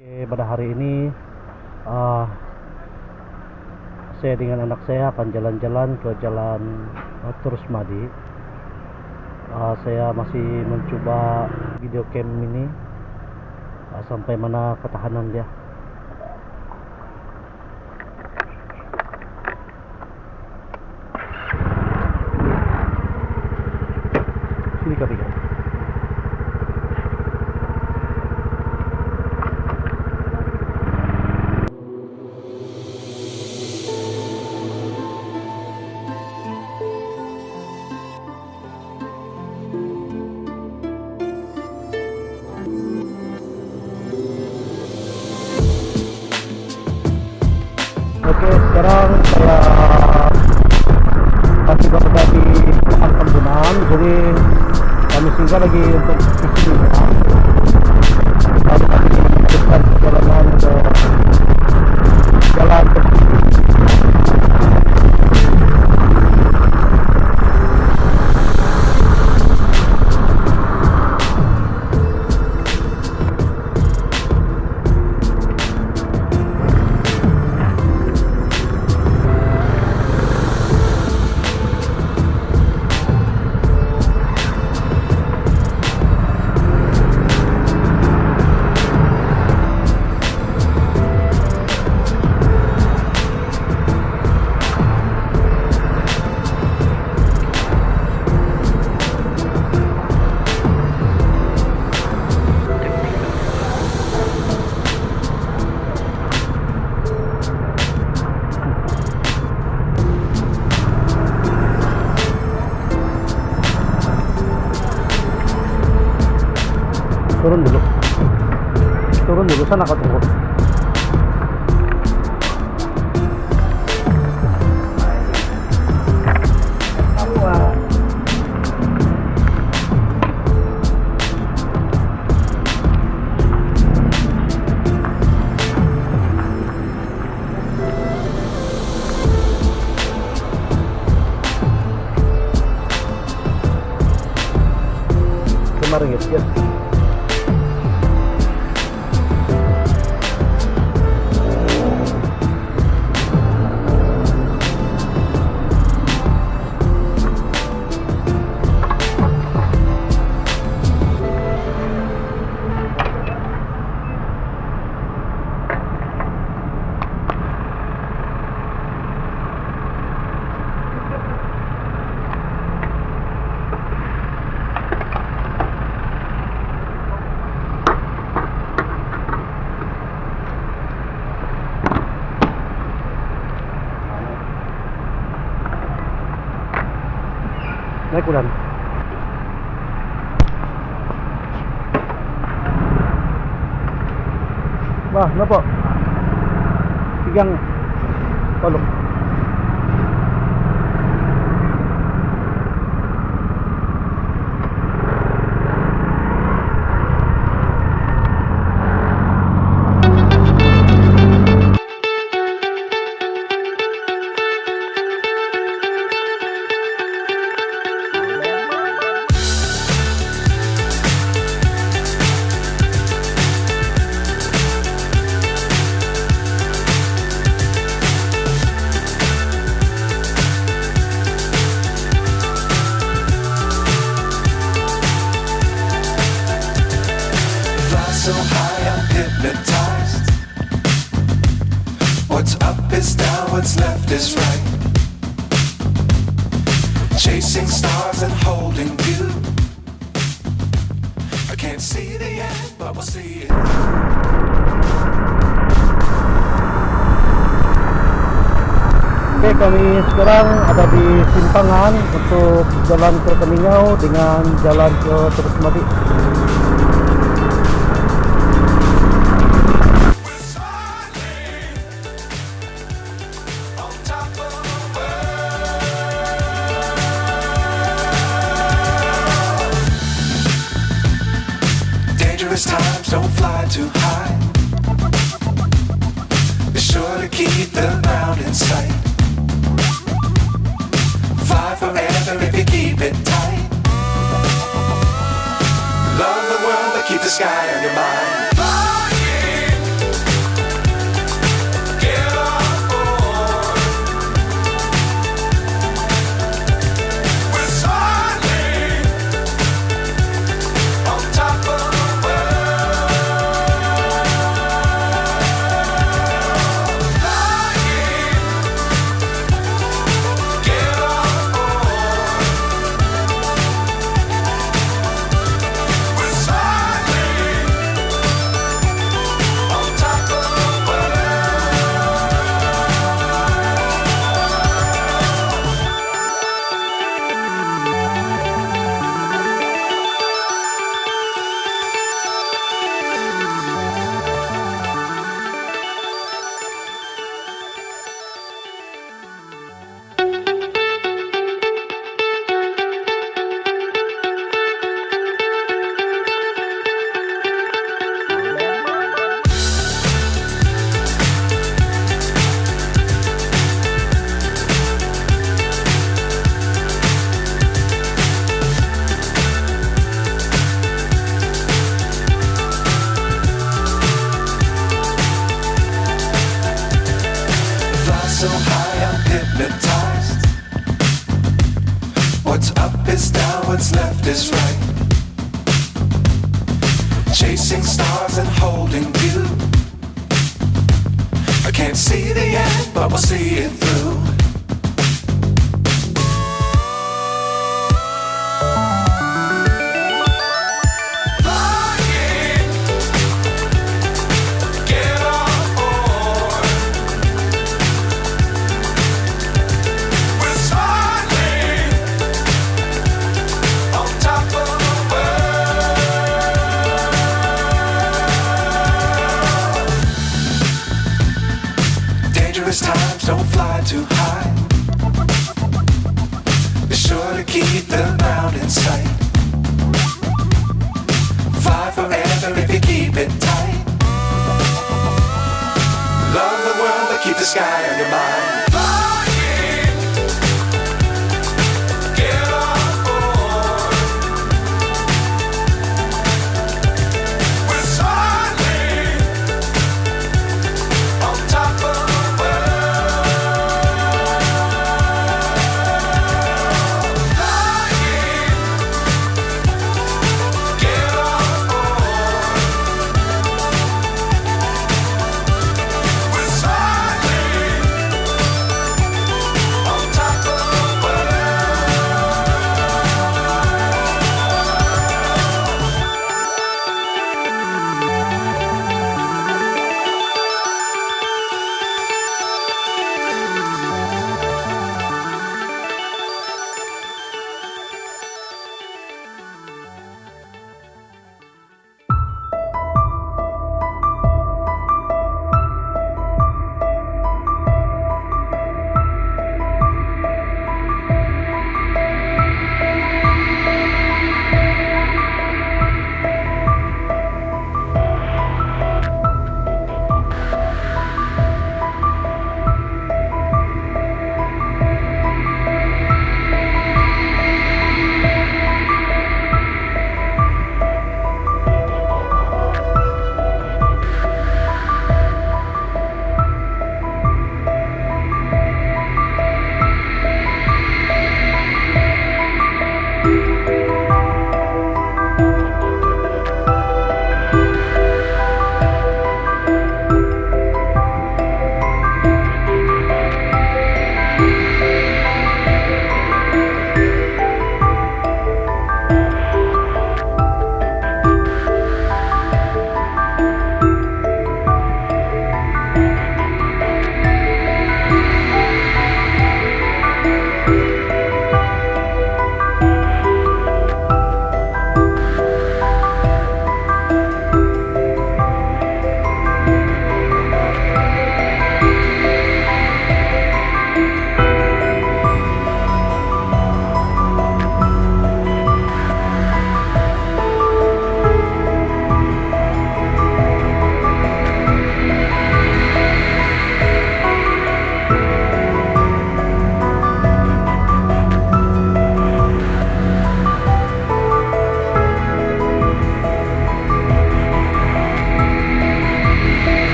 Oke, pada hari ini uh, saya dengan anak saya akan jalan-jalan ke jalan Terusmadi. Saya masih mencoba video cam ini sampai mana ketahanan dia. Sini kami. Oke, sekarang saya masih berada di lahan pembunuhan, jadi kami singgah lagi untuk istirahat. Lalu kami melanjutkan perjalanan ke jalan turun dulu sana kau tunggu. Kemarin ya. Naik ulan. Wah, napa? Tigang palok. So high I'm hypnotized. What's up is down, what's left is right. Chasing stars and holding you. I can't see the end, but we'll see it. Oke, kami sekarang ada di simpangan untuk jalan ke Keningau dengan jalan ke Terusmadi. Times don't fly too high. Be sure to keep the ground in sight. Fly forever if you keep it tight. Love the world but keep the sky on your mind. Flying what's left is right. Chasing stars and holding you. I can't see the end, but we'll see it through. Times don't fly too high. Be sure to keep the ground in sight. Fly forever if you keep it tight. Love the world but keep the sky on your mind.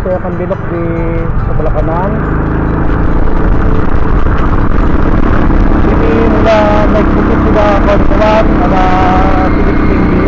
saya akan belok di sebelah kanan. Ini mula naik bukit sudah kawan-kawan, ada sedikit tinggi.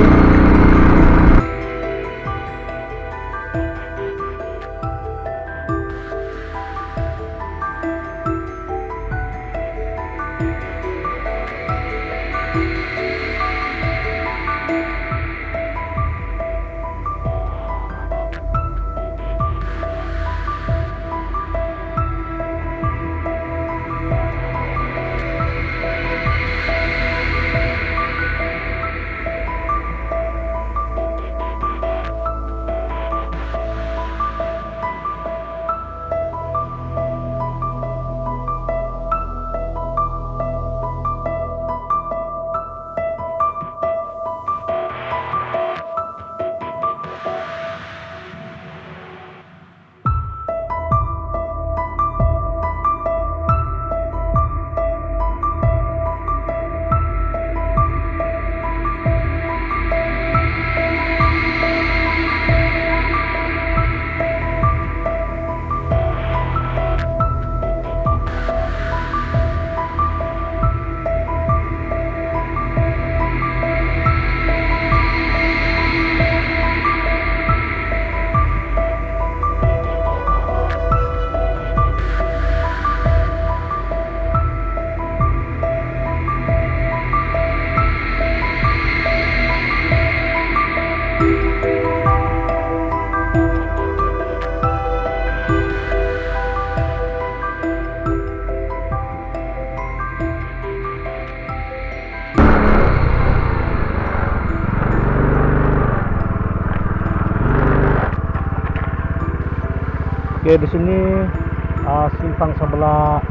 Oke, di sini simpang sebelah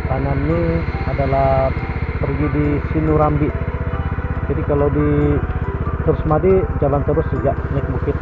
kanan ini adalah pergi di Sinurambi. Jadi kalau di Terusmadi jalan terus sejak naik bukit.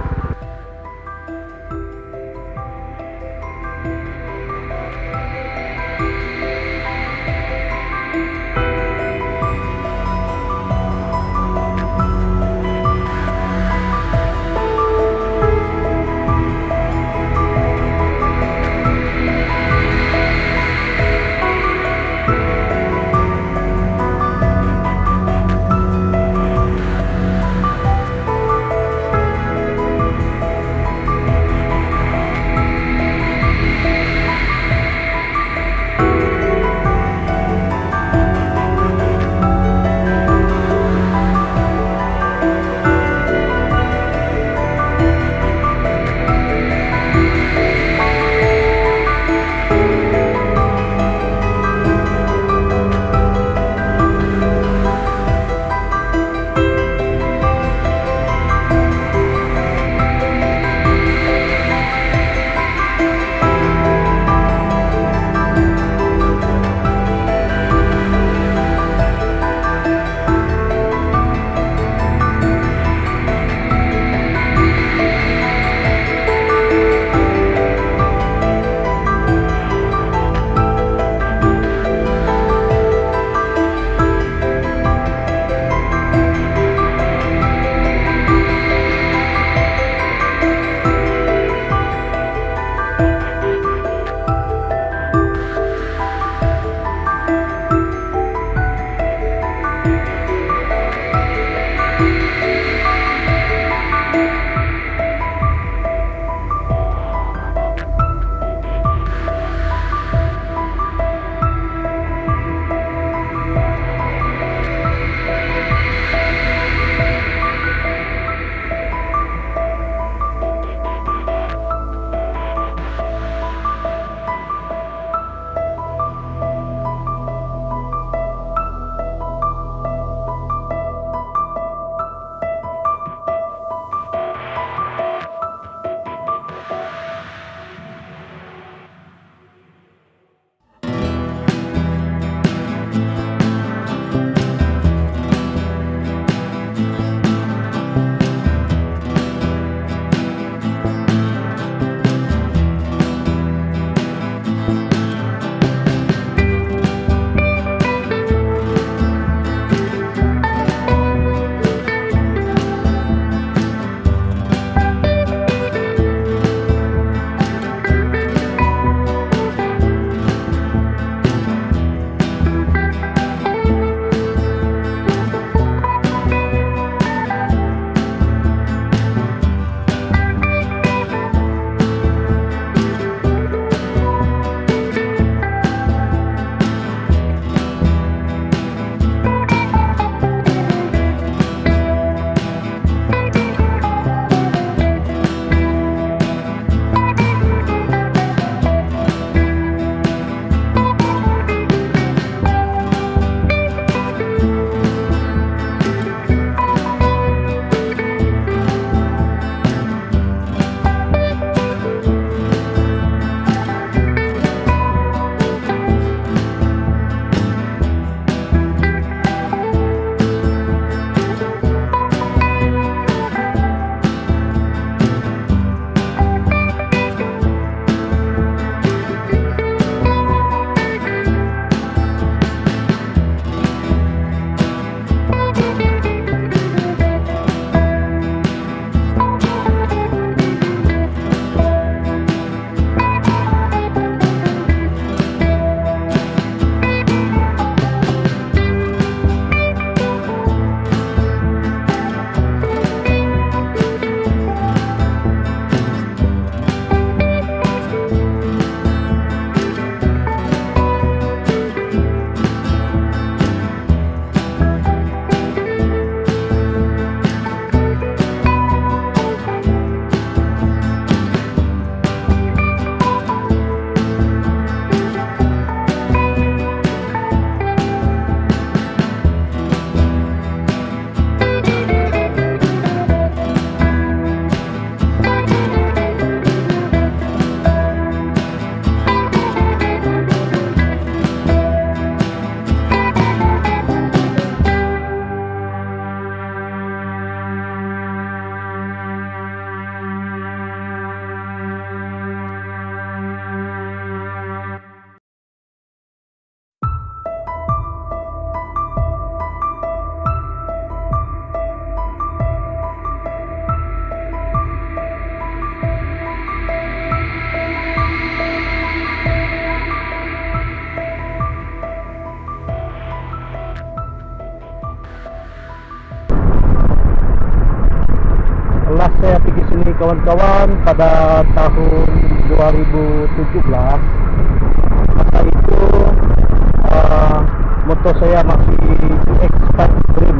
kawan-kawan, pada tahun 2017 masa itu motor saya masih UX5 Dream.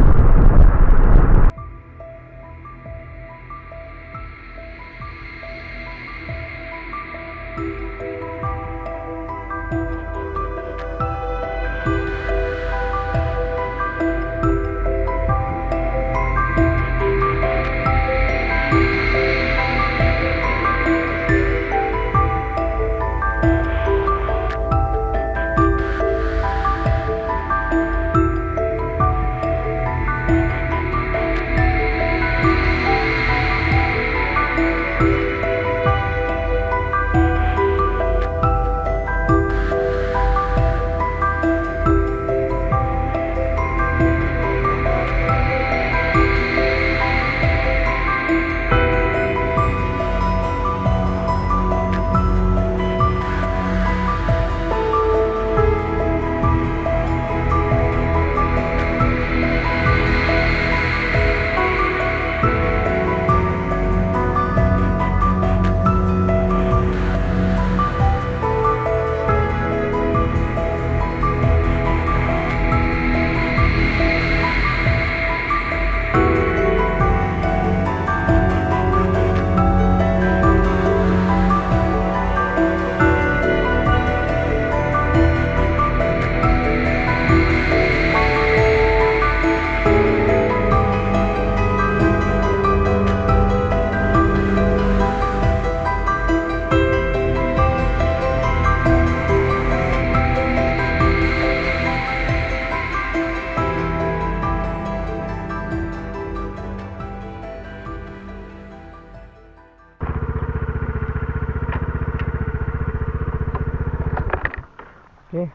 Oke,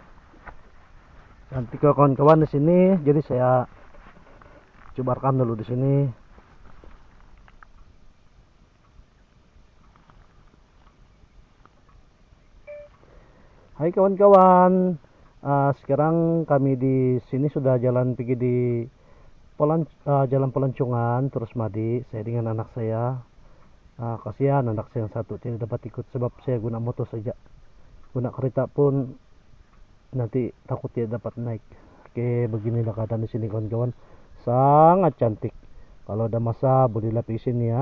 nanti ke kawan-kawan di sini, jadi saya coba rekam dulu di sini. Hai kawan-kawan, sekarang kami di sini sudah jalan pergi di jalan Pelancongan terus Madi. Saya dengan anak saya. Kasihan anak saya yang satu tidak dapat ikut sebab saya guna motor saja. Guna kereta pun nanti takut tidak dapat naik. Oke, beginilah keadaan di sini kawan-kawan. Sangat cantik. Kalau ada masa bolehlah pergi sini ya.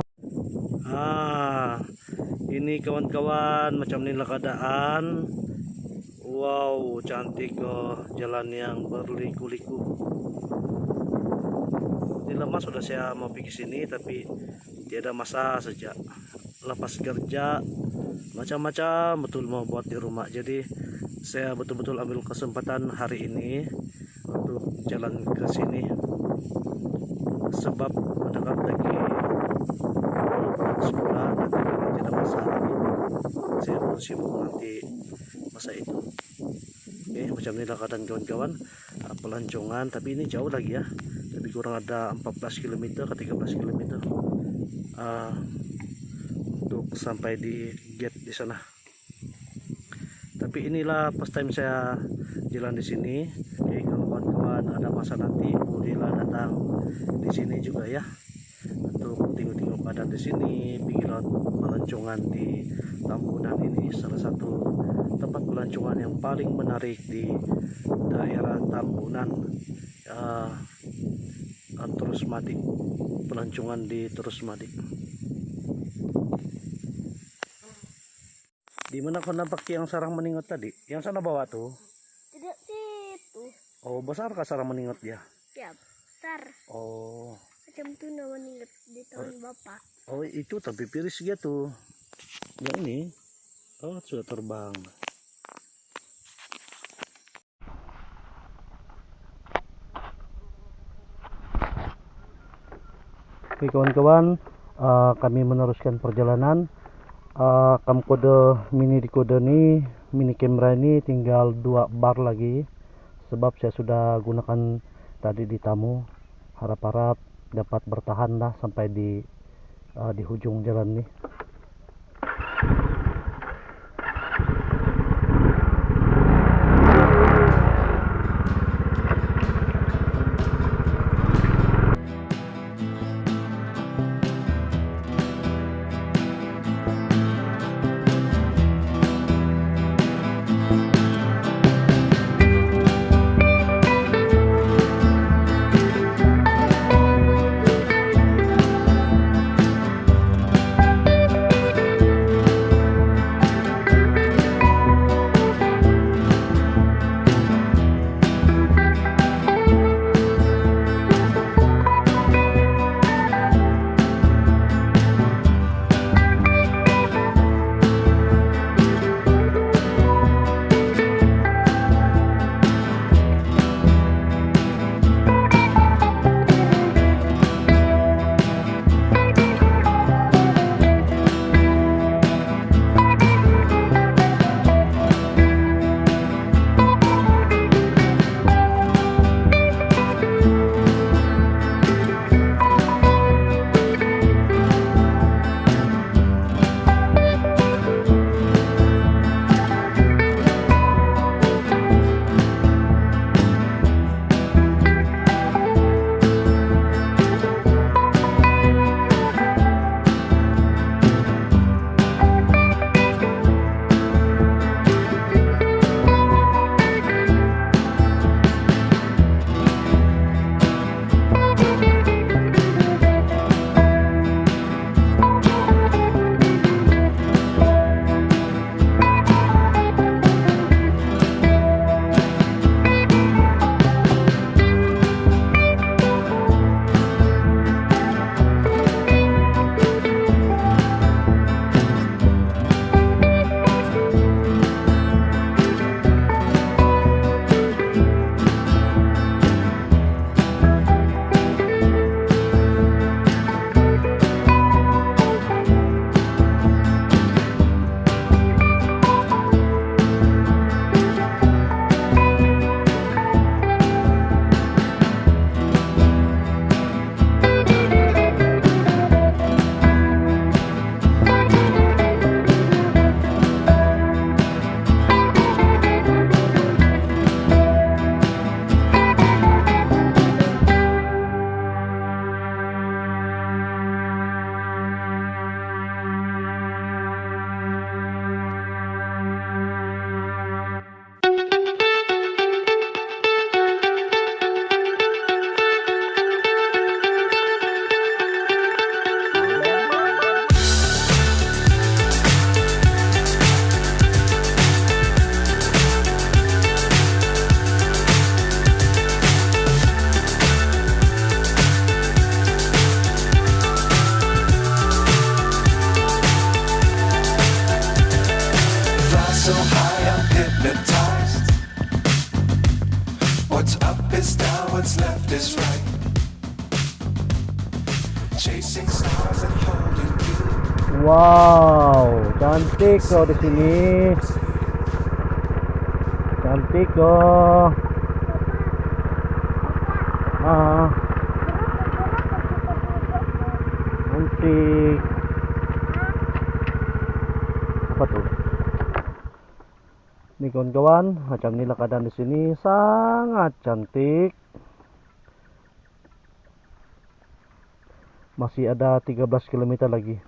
Ini kawan-kawan, macam inilah keadaan. Wow, cantik jalan yang berliku-liku. Ini lama sudah saya mau pergi sini tapi tidak ada masa saja. Lepas kerja macam-macam betul mau buat di rumah. Jadi saya betul-betul ambil kesempatan hari ini untuk jalan ke sini sebab mendekat lagi sekolah nanti tidak masa lagi. Saya pun sibuk nanti masa itu. Oke, macam inilah keadaan kawan-kawan. Pelancongan, tapi ini jauh lagi ya, lebih kurang ada 14 km ke 13 km untuk sampai di gate di sana. Tapi inilah first time saya jalan di sini. Oke, kalau kawan-kawan ada masa nanti bolehlah datang di sini juga ya untuk tengok-tengok keadaan di sini. Pinggiran pelancongan di Tambunan ini salah satu tempat pelancongan yang paling menarik di daerah Tambunan. Terus Madi, pelancongan di Terus Madi. Di mana kau nampak yang sarang meningot tadi? Yang sana bawah tuh? Tidak situ. Oh, besar kah sarang meningot dia? Ya, besar. Oh. Macam tuh namanya di tahun bapak. Oh, itu tapi piris gitu. Yang ini? Oh, sudah terbang. Oke kawan-kawan, kami meneruskan perjalanan. Camcorder mini decoder ini, mini kamera ini tinggal 2 bar lagi sebab saya sudah gunakan tadi di Tamu. Harap-harap dapat bertahan lah sampai di ujung jalan nih. so high I'm hypnotized. What's up is down, what's left is right. Chasing stars and holding you. Wow, cantik kau di sini. Cantik kau. Ah, cantik. Apa tuh? Nih kawan-kawan, macam inilah keadaan di sini, sangat cantik. Masih ada 13 km lagi.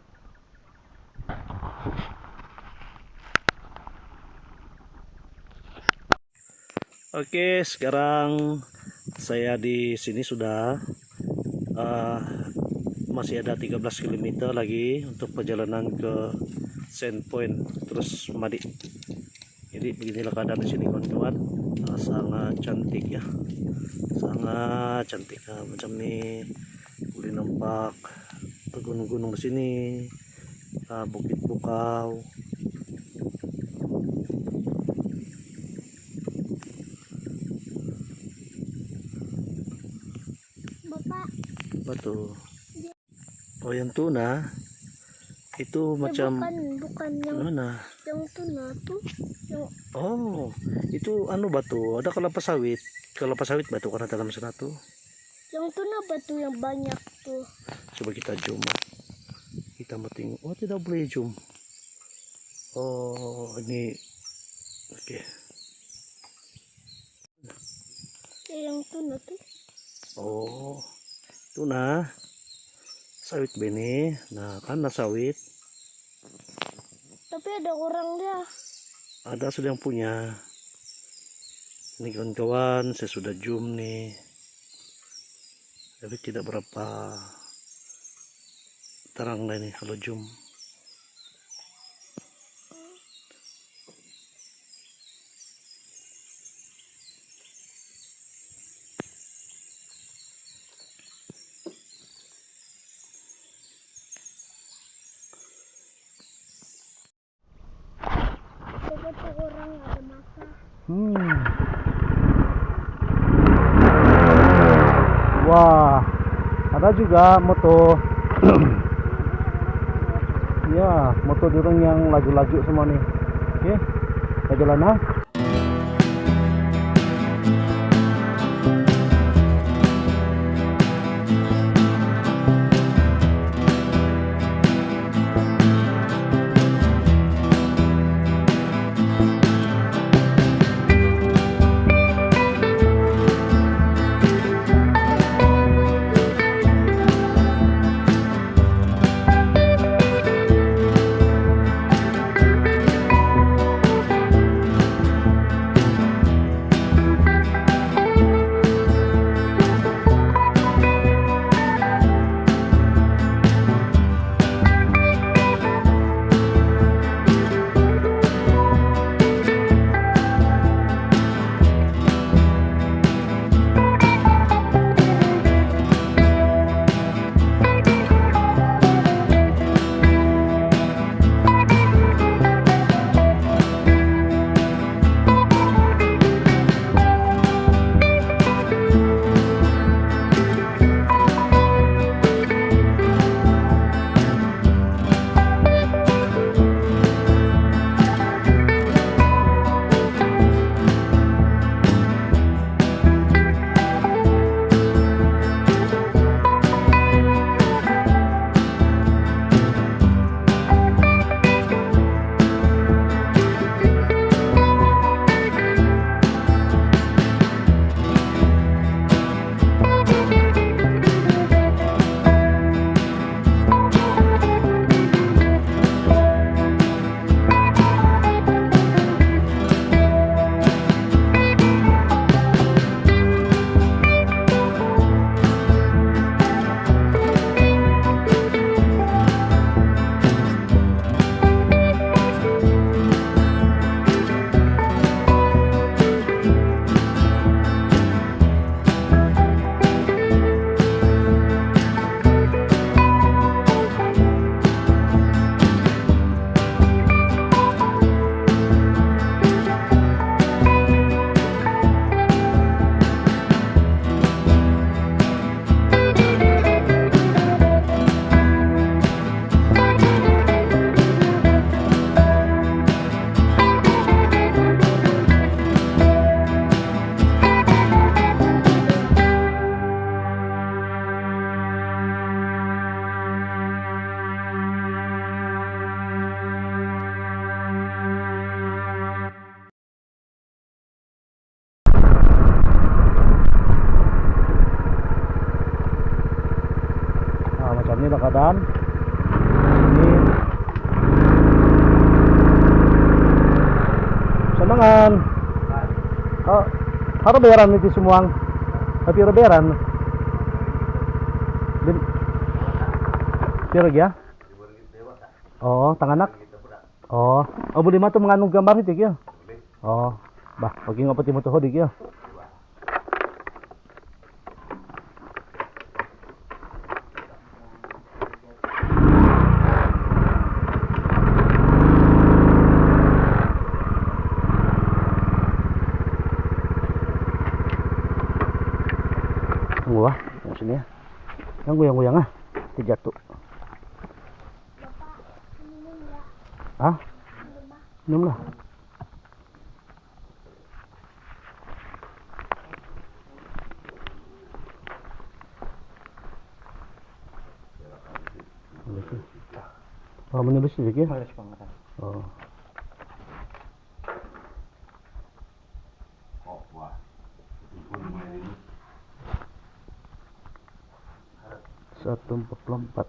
Oke, sekarang saya di sini sudah masih ada 13 km lagi untuk perjalanan ke Sandpoint terus Madi. Jadi beginilah keadaan di sini kawan-kawan. Sangat cantik ya, sangat cantik. Macam nih boleh nampak gunung-gunung di sini, bukit bukau. Bapak, Betul. Oh, yang tuna itu macam bukan yang mana? tuna tuh, yang Oh, itu anu batu. Ada kelapa sawit. Kelapa sawit batu karena dalam sana tuh. yang tuna batu yang banyak tuh. Coba kita zoom. Kita mau tengok. Oh, tidak boleh zoom. Oh, ini. Oke. Yang tuna tuh. Oh, tuna. Sawit bene. Nah, karena sawit. Tapi ada orang dia. Ada sudah yang punya. Ini kawan-kawan, saya sudah zoom nih. Tapi tidak berapa terang lah ini kalau zoom. Coba tuh orang ada masa. Wah, ada juga moto. Ya, moto dorong yang laju-laju semua nih. Oke, kita jalan ah. badan. Ini sanangan. Oh, haro bayaran iti sumuang. Piro bayaran? Piro ya? Oh, tanganak. Oh, boleh mah tuh mengandung gambar itu ya? Oh, bah, pagi ngapati mo tuh hodik ya? Tunggu ah, yang sini ya. Yang goyang-goyang ah, jatuh. Ah, minum lah. Oh, menulis sedikit. Oh. Satu 44.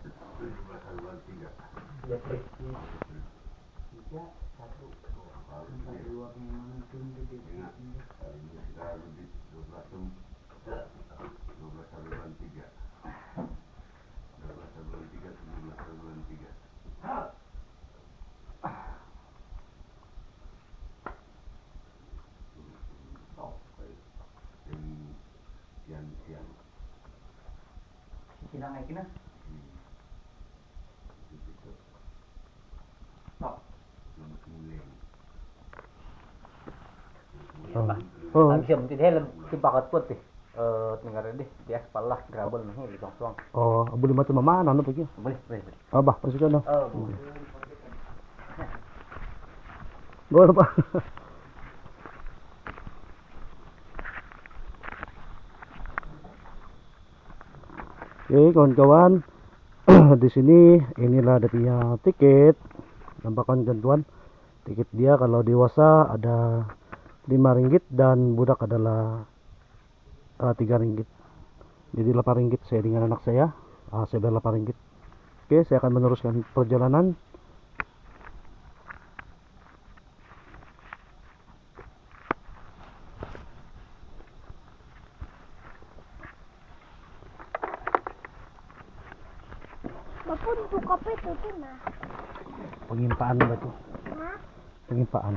Oh. Bisa mesti dia lebih pakat putih. Tinggal deh di aspal lah, gravel nih di suang. Oh, boleh mah tuh mama anu tuh ya. Boleh. Ah, bah, pasukan dah. Oh, Gua lupa. Oke, kawan-kawan. Di sini inilah dia punya tiket. Nampakkan tentuan. Tiket dia kalau dewasa ada 5 ringgit dan budak adalah 3 ringgit. Jadi 8 ringgit saya dengan anak saya. Saya bayar 8 ringgit. Oke, saya akan meneruskan perjalanan. Bapak untuk kopi itu tuh nah. Pengimpaan batu. Hah? Pengimpaan.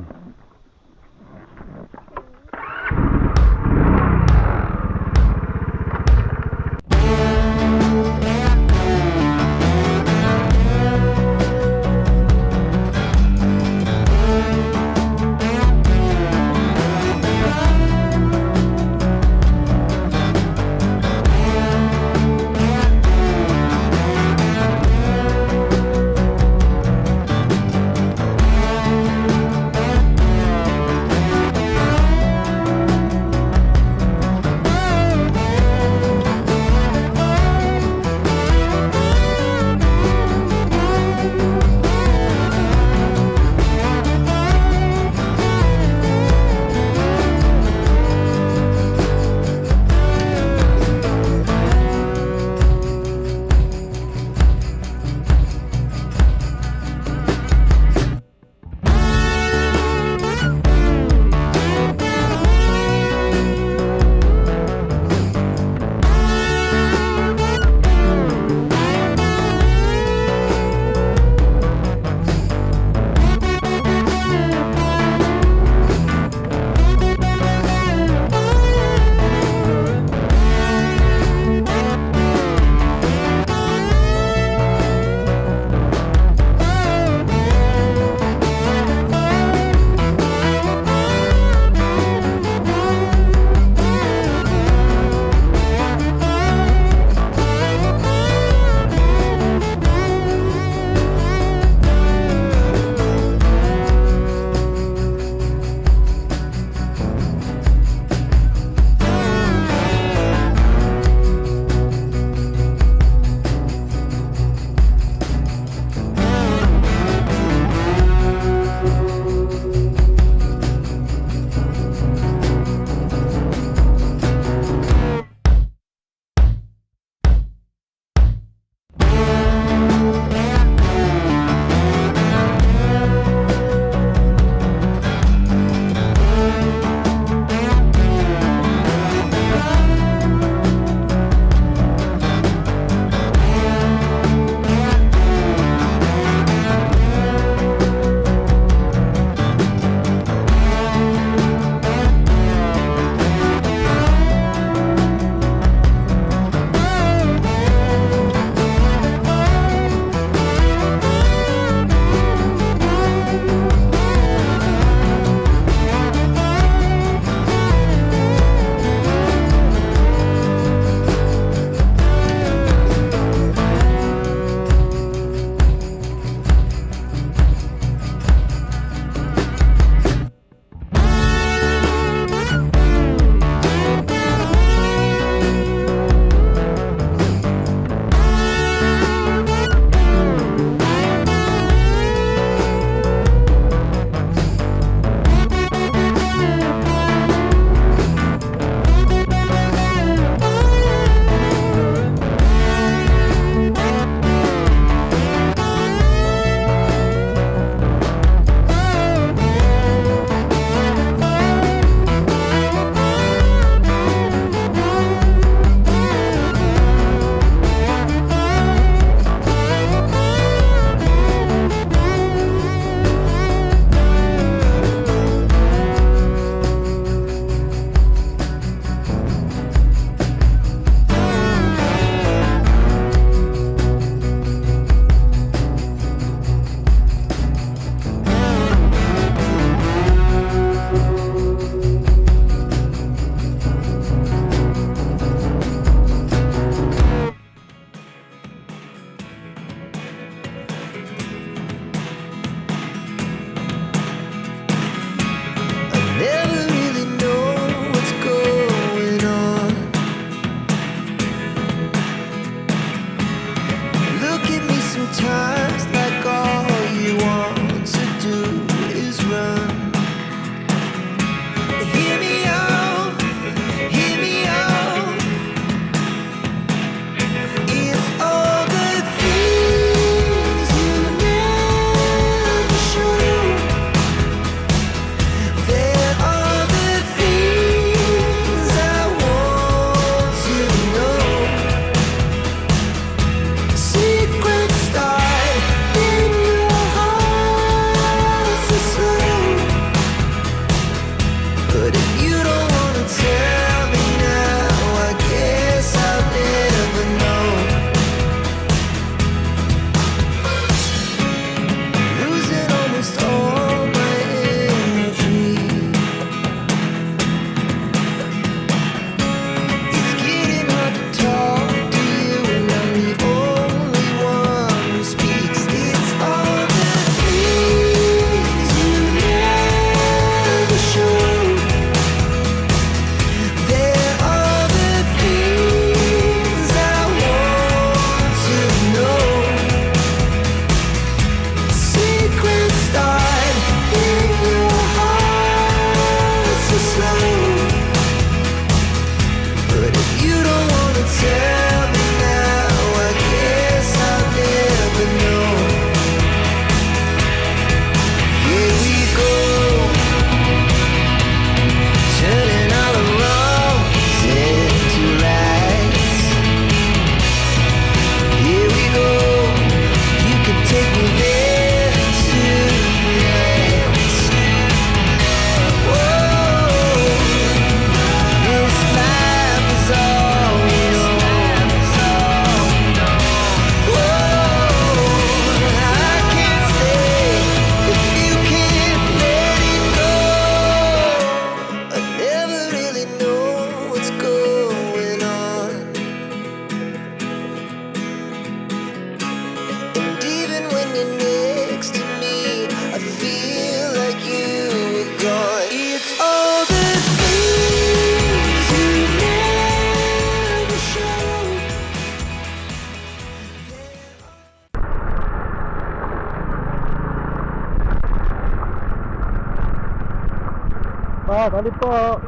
Pak, tali po.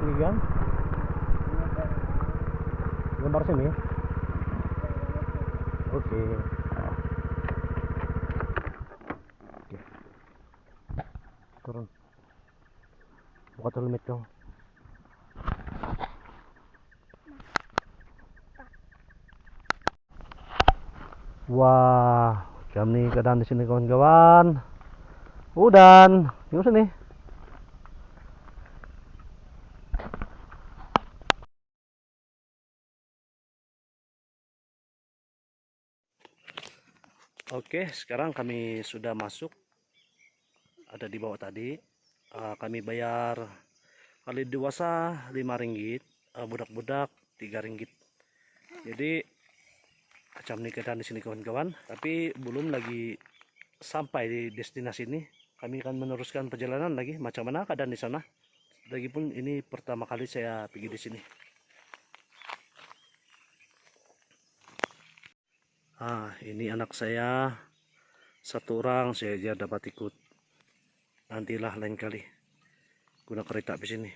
Sige yan. Gambar sini. Oke. Oke. Turun. Buka helmet dong. Wah, kami keadaan di sini kawan-kawan. Udan, yuk sini. Oke, sekarang kami sudah masuk. Ada di bawah tadi. Kami bayar kali dewasa 5 ringgit, budak-budak 3 ringgit. Jadi macam ini keadaan di sini kawan-kawan. Tapi belum lagi sampai di destinasi ini. Kami akan meneruskan perjalanan lagi. Macam mana keadaan di sana? Lagipun ini pertama kali saya pergi di sini. Ini anak saya satu orang, saya aja dapat ikut. Nantilah lain kali guna kereta di sini.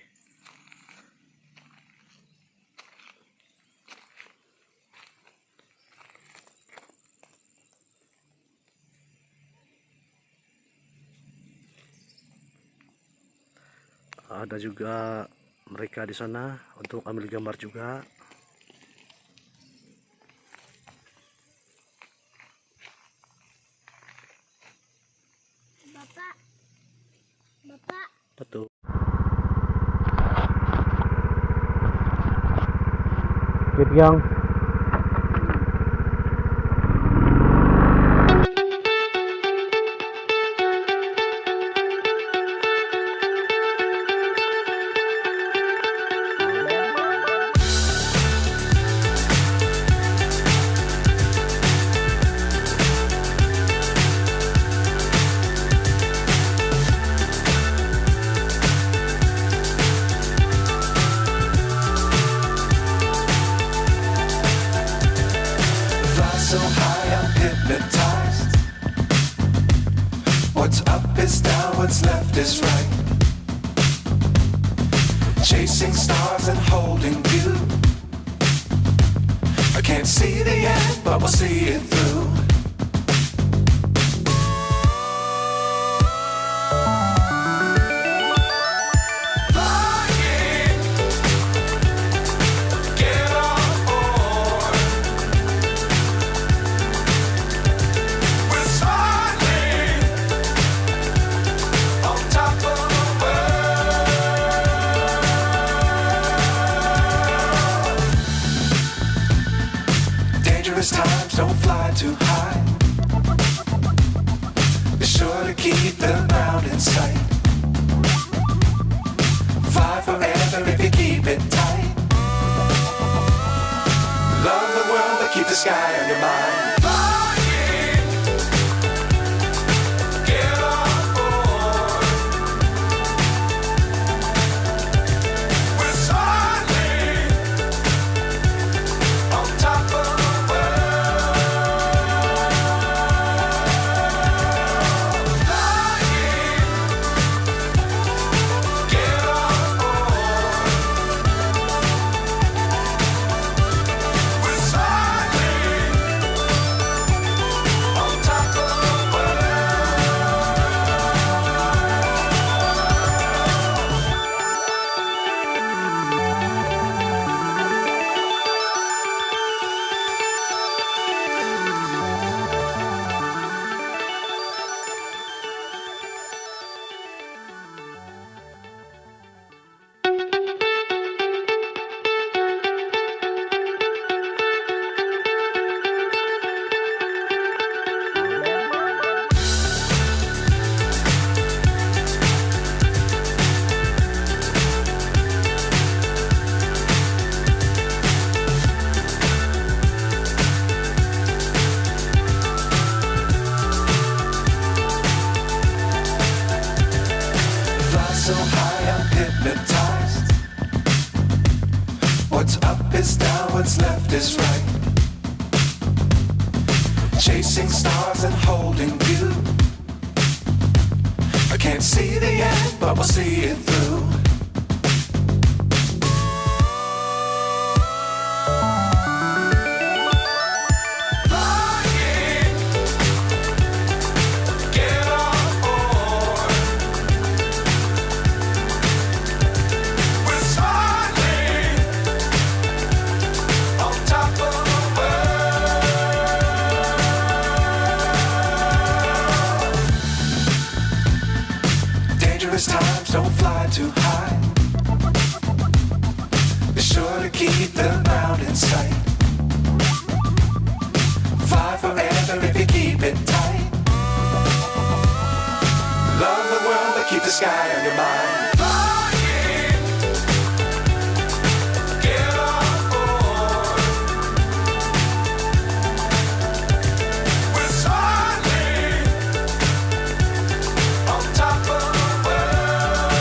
Ada juga mereka di sana untuk ambil gambar juga. Bapak. Betul. Keep young. So high I'm hypnotized. What's up is down, what's left is right. Chasing stars and holding you. I can't see the end, but we'll see it through. Flying, get on board. We're smiling on top of the world. Dangerous times, don't fly too high. Be sure to keep the ground in sight. Fly forever if you keep it tight. Love the world, but keep the sky on your mind. Flying, get on board. We're smiling on top of the world. Flying, get on board. We're smiling What's up is down, what's left is right. Chasing stars and holding you. I can't see the end, but we'll see it through. Flying, get on board. We're smiling on top of the world. Dangerous times, don't fly too high. Be sure to keep the ground in sight. Fly forever if you keep it tight. Love the world, but keep the sky on your mind. Flying, get on board. We're soaring on top of the world.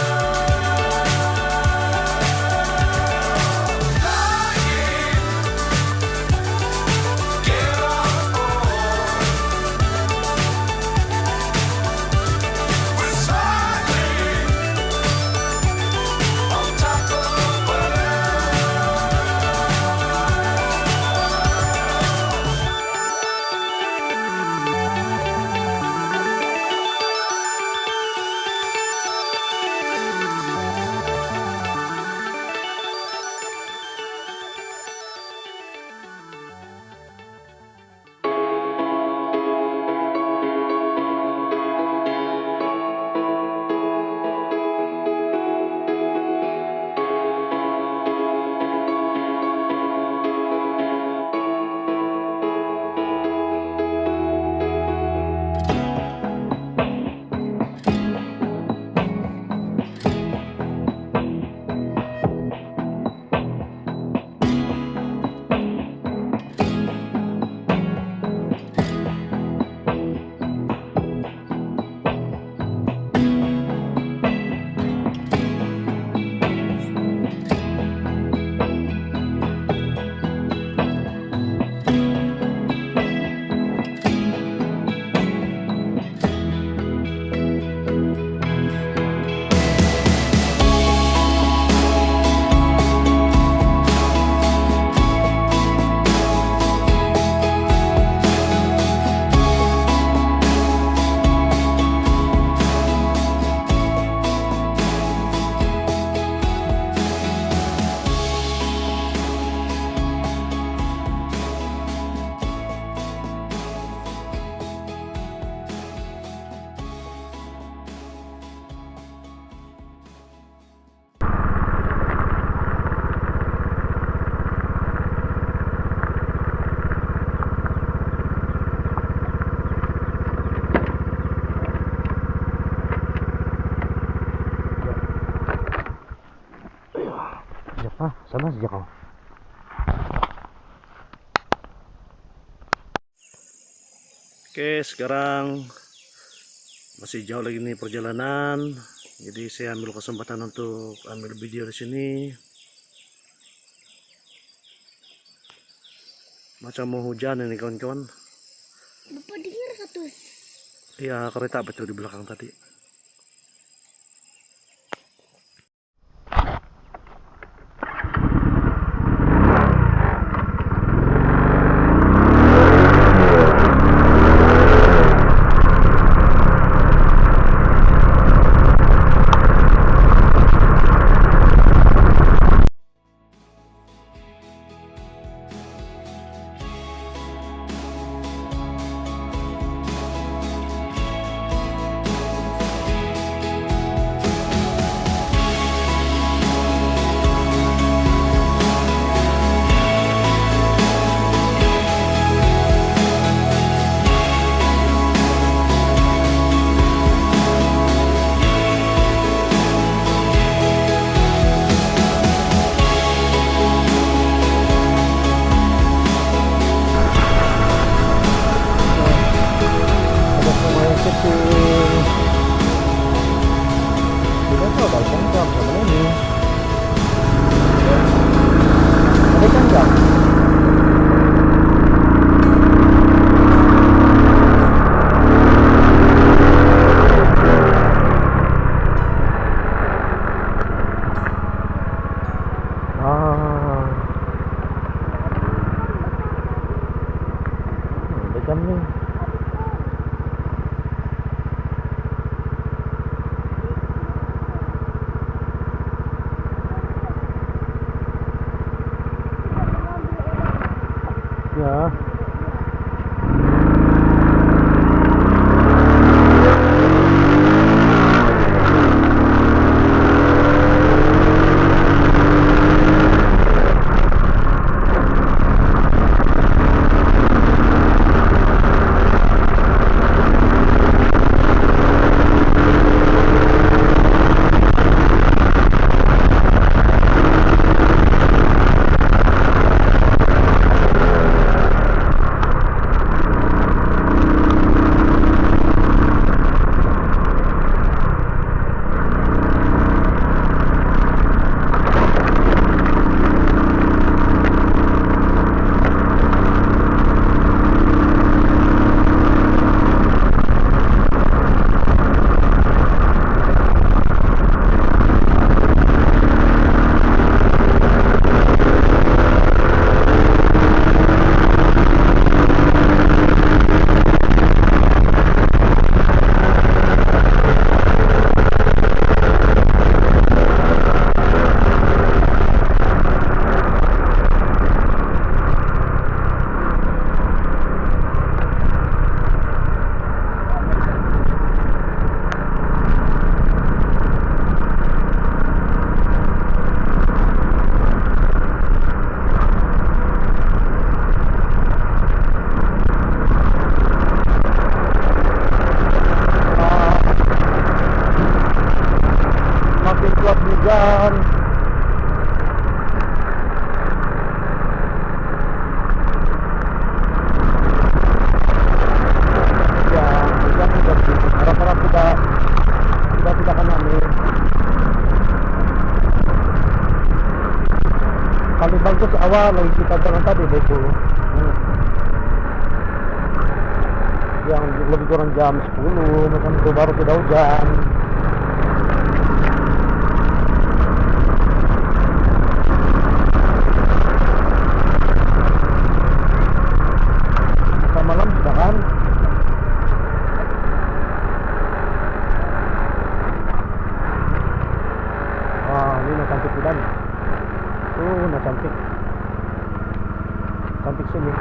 Flying, get on board. We're soaring on top of the world. Sejak sana sejak kau. Oke, sekarang masih jauh lagi nih perjalanan. Jadi saya ambil kesempatan untuk ambil video di sini. Macam mau hujan ini kawan-kawan. Bapak dengar satu. Iya, kereta betul di belakang tadi. ya. Makin kuat hujan. Ya, hujan sudah harap-harap sudah tidak kena nih. Paling bagus awal lagi kita jalan tadi itu. Yang lebih kurang jam 10 macam itu baru sudah hujan. Malam sudah kan. Wah, ini nah cantik udan. Nah cantik. Cantik sini.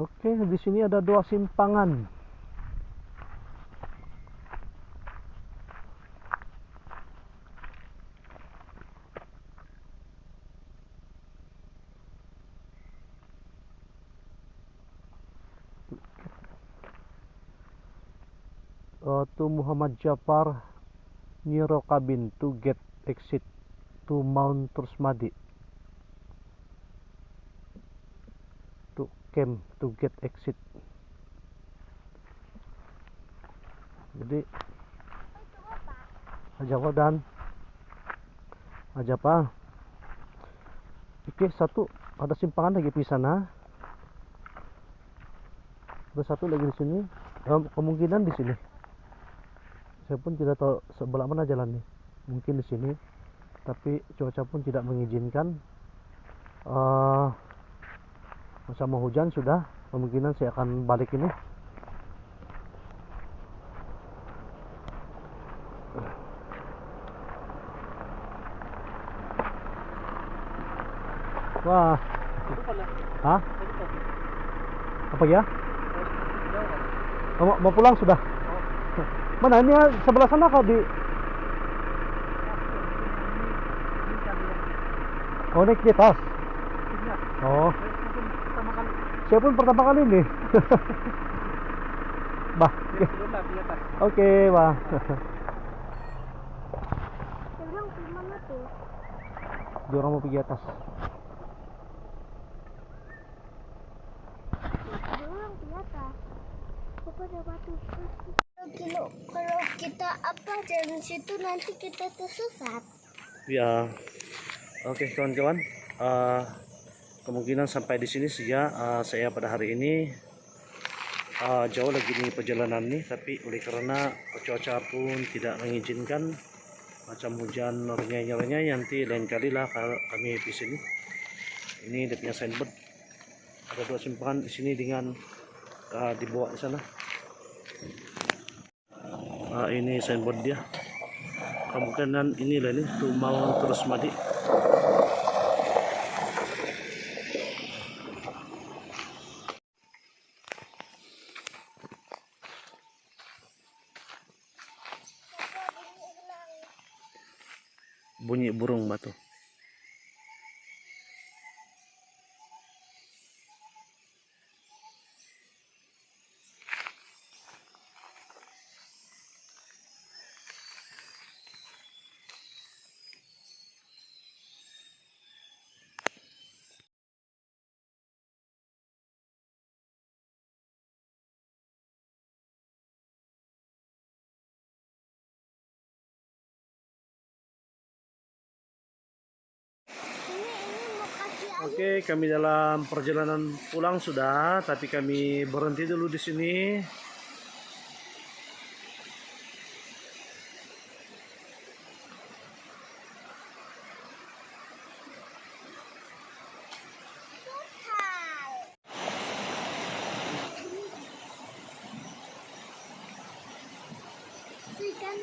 Oke, di sini ada 2 simpangan. To Muhammad Jafar Niro Kabin to get exit to Mount Trusmadi, to camp to get exit. Jadi aja apa dan aja apa? Oke, satu ada simpangan lagi di sana. Ada satu lagi di sini. Kemungkinan di sini. Saya pun tidak tahu sebelah mana jalannya. Mungkin di sini, tapi cuaca pun tidak mengizinkan. Masa mau hujan sudah, kemungkinan saya akan balik ini. Wah, hah? Apa ya? Mau pulang sudah? Mana ini ya, sebelah sana kau di? Oh, naik di atas. Oh, saya pun pertama kali ini. Bah, oke, bah. Saya bilang gimana tuh? Dia orang mau pergi atas. Dia orang di atas. Apa ada batu? Kalau kita apa dari situ nanti kita tersesat. Ya, oke kawan-kawan. Kemungkinan sampai di sini saja saya pada hari ini. Jauh lagi nih perjalanan nih, tapi oleh karena cuaca pun tidak mengizinkan, macam hujan renyai-renyai, nanti lain kali lah kami di sini. Ini dia punya signboard. Ada 2 simpangan di sini dengan dibawa di sana. Ini signboard dia. Kemungkinan inilah ini tuh mau terus madi. Bunyi burung batu. Ini mau kasih Oke, kami dalam perjalanan pulang sudah, tapi kami berhenti dulu di sini. ikan.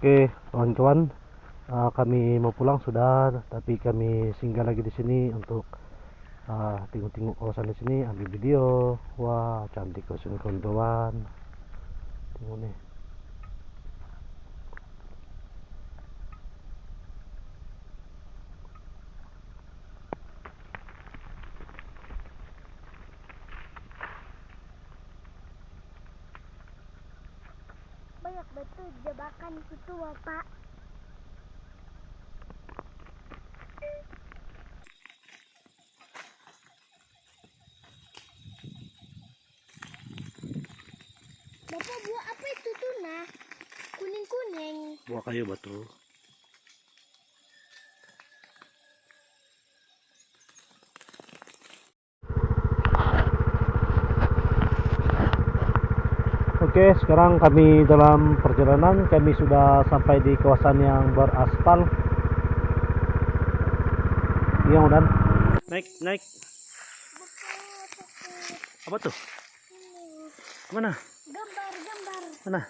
Oke, kawan-kawan, kami mau pulang sudah, tapi kami singgah lagi di sini untuk tengok-tengok kawasan di sini, ambil video. Wah, cantik kawasan kawan-kawan. Tengok nih. Betul jebakan situ Bapak. Bapak buah apa itu tuna? Kuning-kuning. Buah kayu batu. Oke, sekarang kami dalam perjalanan. Kami sudah sampai di kawasan yang beraspal. Iya, Dan. Naik. Bapak takut. Apa tuh? Mana? Gambar. Mana?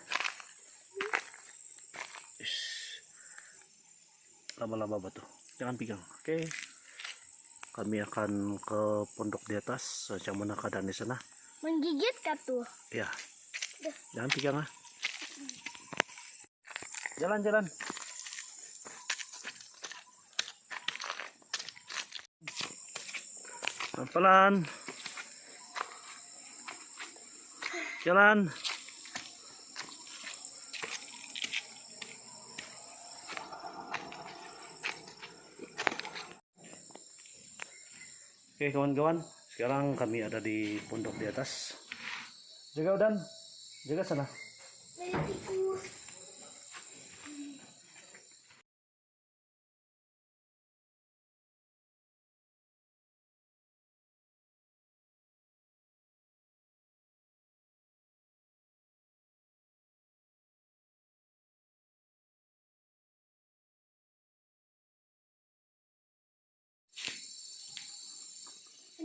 Ish. Laba-laba batu. Jangan pegang. Oke. Kami akan ke pondok di atas. Macam mana keadaan di sana? Menggigit kah tuh? Ya. Jangan pegang ah. Jalan. Pelan-pelan. Jalan. Oke kawan-kawan, sekarang kami ada di pondok di atas. Jaga Udan, jaga sana. Dari tikus.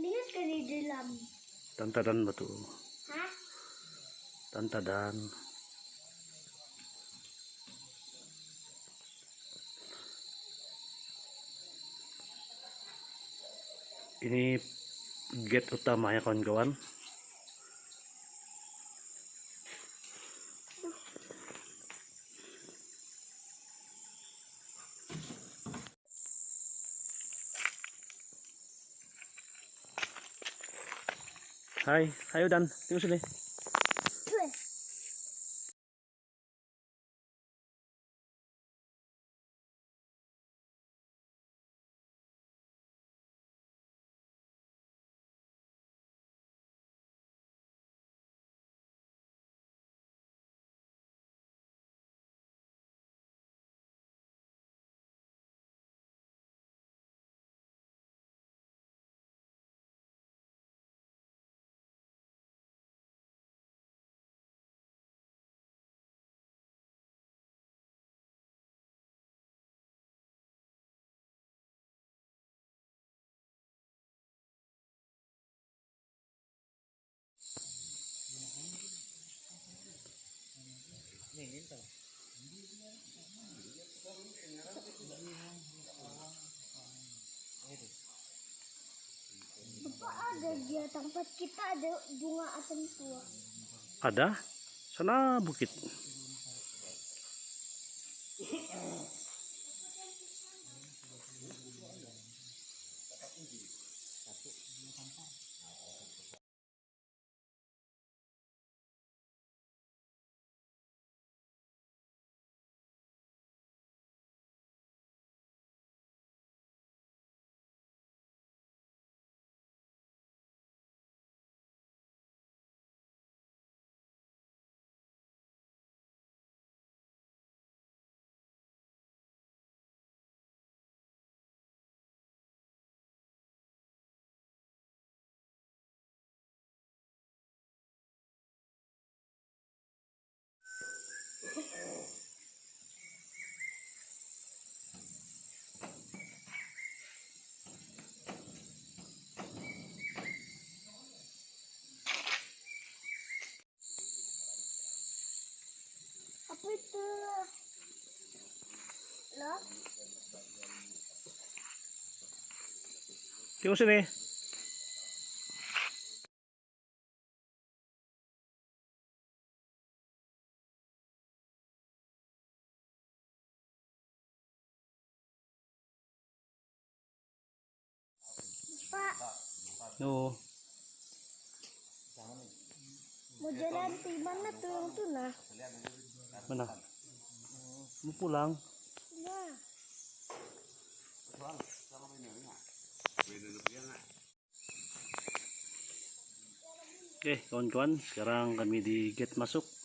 Mendingan sekali di dalam. Tantadan batu. Hah? Tantadan. Ini gate utama ya kawan-kawan. Hai, ayo Dan, tunggu sini. Tuh. Bapak ada di tempat kita ada bunga asam tua. Ada? Sana bukit. Apa itu? Loh? Tunggu sini. Pak, Nuh. mau jalan di mana tuh yang tuna? Mana? Mau pulang? Nah. Oke, kawan-kawan, sekarang kami di gate masuk.